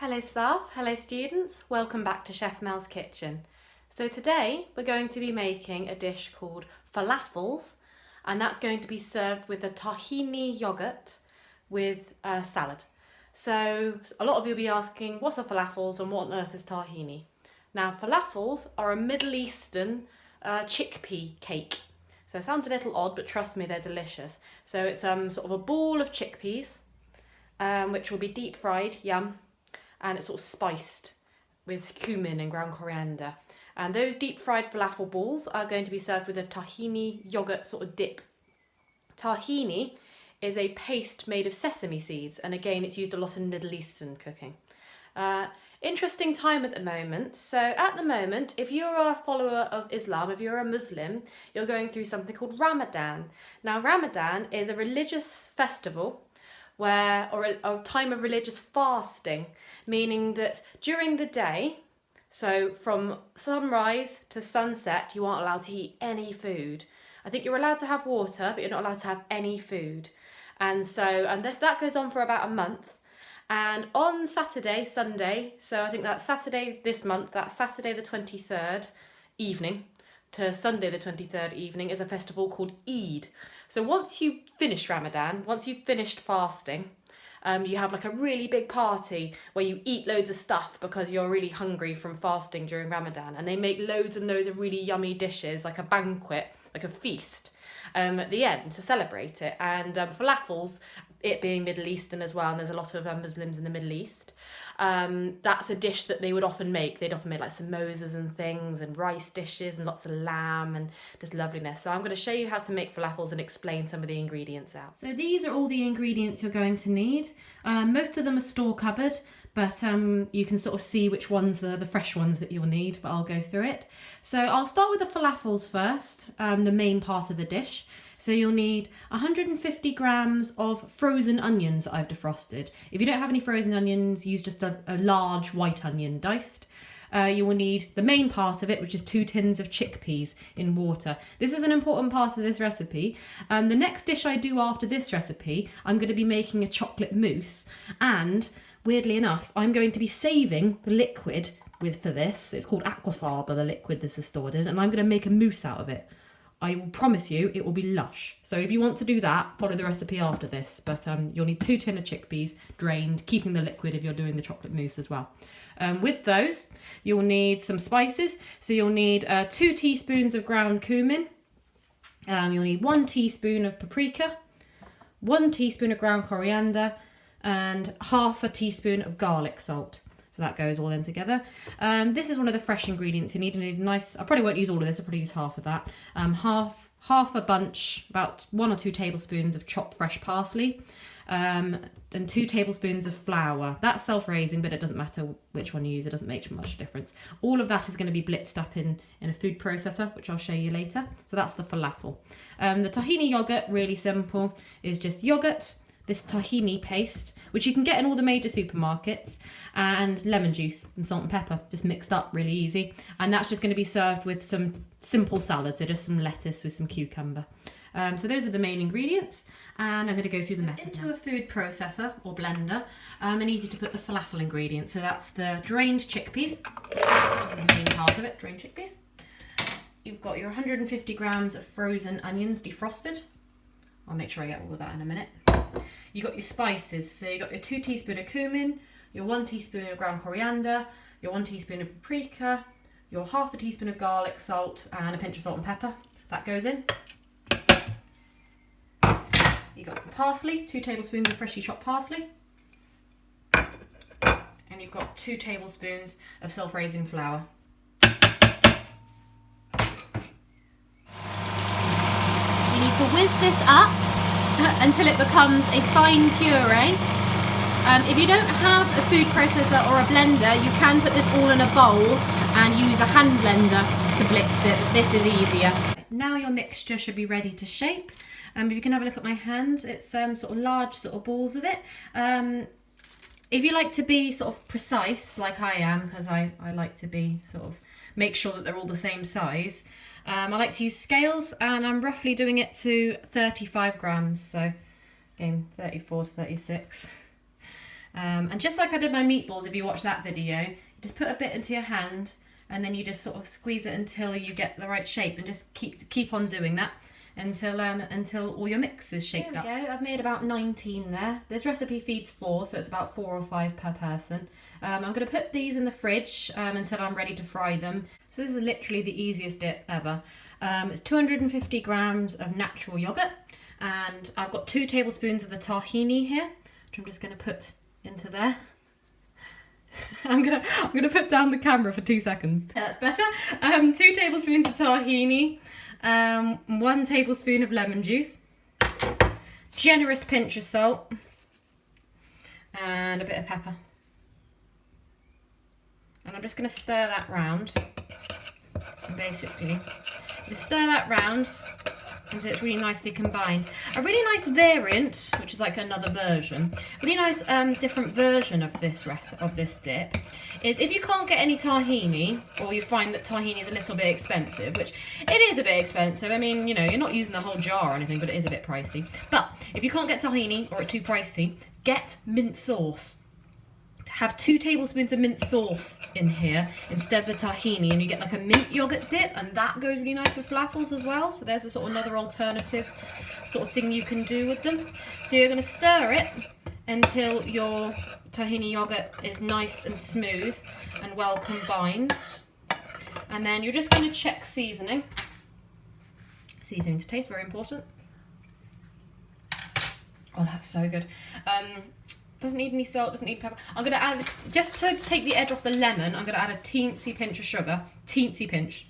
Hello staff, hello students, welcome back to Chef Mel's Kitchen. So today we're going to be making a dish called falafels, and that's going to be served with a tahini yogurt with salad. So a lot of you will be asking, what are falafels and what on earth is tahini? Now falafels are a Middle Eastern chickpea cake. So it sounds a little odd, but trust me, they're delicious. So it's sort of a ball of chickpeas, which will be deep fried, yum. And it's sort of spiced with cumin and ground coriander. And those deep fried falafel balls are going to be served with a tahini yogurt sort of dip. Tahini is a paste made of sesame seeds, and again it's used a lot in Middle Eastern cooking. Interesting time at the moment. So at the moment, if you're a follower of Islam, if you're a Muslim, you're going through something called Ramadan. Now Ramadan is a religious festival or a time of religious fasting, meaning that during the day, so from sunrise to sunset, you aren't allowed to eat any food. I think you're allowed to have water, but you're not allowed to have any food. And that goes on for about a month. And on Saturday, Sunday, so I think that's Saturday this month, that's Saturday the 23rd evening to Sunday the 23rd evening is a festival called Eid. So once you finish Ramadan, once you've finished fasting, you have like a really big party where you eat loads of stuff because you're really hungry from fasting during Ramadan, and they make loads and loads of really yummy dishes, like a banquet, like a feast, at the end to celebrate it. And falafels, it being Middle Eastern as well, and there's a lot of Muslims in the Middle East, that's a dish that they would often make. They'd often make like samosas and things and rice dishes and lots of lamb and just loveliness. So I'm going to show you how to make falafels and explain some of the ingredients out. So these are all the ingredients you're going to need. Most of them are store cupboard, but you can sort of see which ones are the fresh ones that you'll need, but I'll go through it. So I'll start with the falafels first, the main part of the dish. So you'll need 150 grams of frozen onions that I've defrosted. If you don't have any frozen onions, use just a large white onion diced. You will need the main part of it, which is 2 tins of chickpeas in water. This is an important part of this recipe. The next dish I do after this recipe, I'm going to be making a chocolate mousse, and weirdly enough, I'm going to be saving the liquid for this. It's called aquafaba, the liquid this is stored in, and I'm going to make a mousse out of it. I will promise you it will be lush. So if you want to do that, follow the recipe after this. But you'll need 2 tin of chickpeas, drained, keeping the liquid if you're doing the chocolate mousse as well. With those, you'll need some spices. So you'll need 2 teaspoons of ground cumin. You'll need 1 teaspoon of paprika, 1 teaspoon of ground coriander, and half a teaspoon of garlic salt. So that goes all in together. This is one of the fresh ingredients you need. You need a nice, I probably won't use all of this, I'll probably use half of that. Half a bunch, about 1 or 2 tablespoons of chopped fresh parsley, and 2 tablespoons of flour. That's self-raising, but it doesn't matter which one you use, it doesn't make much difference. All of that is going to be blitzed up in a food processor, which I'll show you later. So that's the falafel. The tahini yogurt, really simple, is just yogurt, this tahini paste, which you can get in all the major supermarkets, and lemon juice and salt and pepper, just mixed up, really easy. And that's just going to be served with some simple salad, so just some lettuce with some cucumber. So those are the main ingredients, and I'm going to go through the method. Into a food processor or blender, I need you to put the falafel ingredients. So that's the drained chickpeas, which is the main part of it, drained chickpeas. You've got your 150 grams of frozen onions defrosted. I'll make sure I get all of that in a minute. You got your spices, so you got your 2 teaspoons of cumin, your 1 teaspoon of ground coriander, your 1 teaspoon of paprika, your half a teaspoon of garlic salt, and a pinch of salt and pepper. That goes in. You got the parsley, 2 tablespoons of freshly chopped parsley, and you've got 2 tablespoons of self-raising flour. You need to whiz this up until it becomes a fine puree. If you don't have a food processor or a blender, you can put this all in a bowl and use a hand blender to blitz it. This is easier. Now your mixture should be ready to shape. If you can have a look at my hand, it's sort of large sort of balls of it. If you like to be sort of precise, like I am, because I like to be sort of make sure that they're all the same size, I like to use scales, and I'm roughly doing it to 35 grams, so again 34 to 36. And just like I did my meatballs, if you watch that video, you just put a bit into your hand and then you just sort of squeeze it until you get the right shape, and just keep on doing that until all your mix is shaped up. There we go. I've made about 19 there. This recipe feeds 4, so it's about 4 or 5 per person. I'm going to put these in the fridge until I'm ready to fry them. So this is literally the easiest dip ever. It's 250 grams of natural yogurt, and I've got 2 tablespoons of the tahini here, which I'm just going to put into there. I'm gonna put down the camera for 2 seconds. That's better. 2 tablespoons of tahini, 1 tablespoon of lemon juice, generous pinch of salt, and a bit of pepper. And I'm just gonna stir that round. Basically, just stir that round until it's really nicely combined. A really nice variant, which is like another version, really nice different version of this dip, is if you can't get any tahini, or you find that tahini is a little bit expensive, which it is a bit expensive. I mean, you know, you're not using the whole jar or anything, but it is a bit pricey. But if you can't get tahini, or it's too pricey, get mint sauce. Have 2 tablespoons of mint sauce in here instead of the tahini, and you get like a mint yogurt dip, and that goes really nice with falafels as well. So there's a sort of another alternative sort of thing you can do with them. So you're going to stir it until your tahini yogurt is nice and smooth and well combined, and then you're just going to check seasoning. Seasoning to taste, very important. Oh, that's so good. Doesn't need any salt, doesn't need pepper. I'm going to add, just to take the edge off the lemon, I'm going to add a teensy pinch of sugar. Teensy pinch.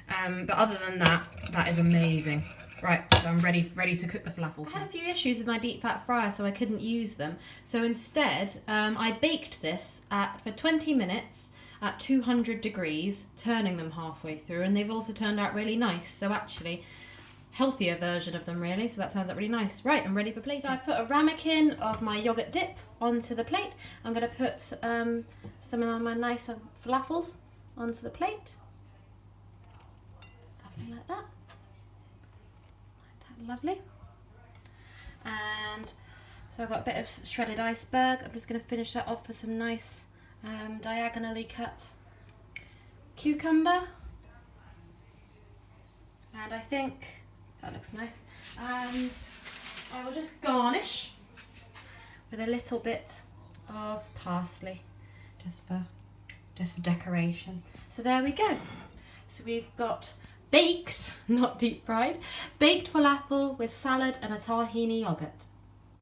But other than that, that is amazing. Right, so I'm ready to cook the falafels. I had a few issues with my deep fat fryer, so I couldn't use them. So instead, I baked this for 20 minutes at 200 degrees, turning them halfway through, and they've also turned out really nice. So actually, healthier version of them really, so that turns out really nice. Right, I'm ready for plating. So I've put a ramekin of my yogurt dip onto the plate. I'm going to put some of my nice falafels onto the plate. Lovely, like that. Like that, lovely. And so I've got a bit of shredded iceberg. I'm just going to finish that off with some nice diagonally cut cucumber. And I think that looks nice. And I will just garnish with a little bit of parsley, just for decoration. So there we go. So we've got baked, not deep fried, baked falafel with salad and a tahini yogurt.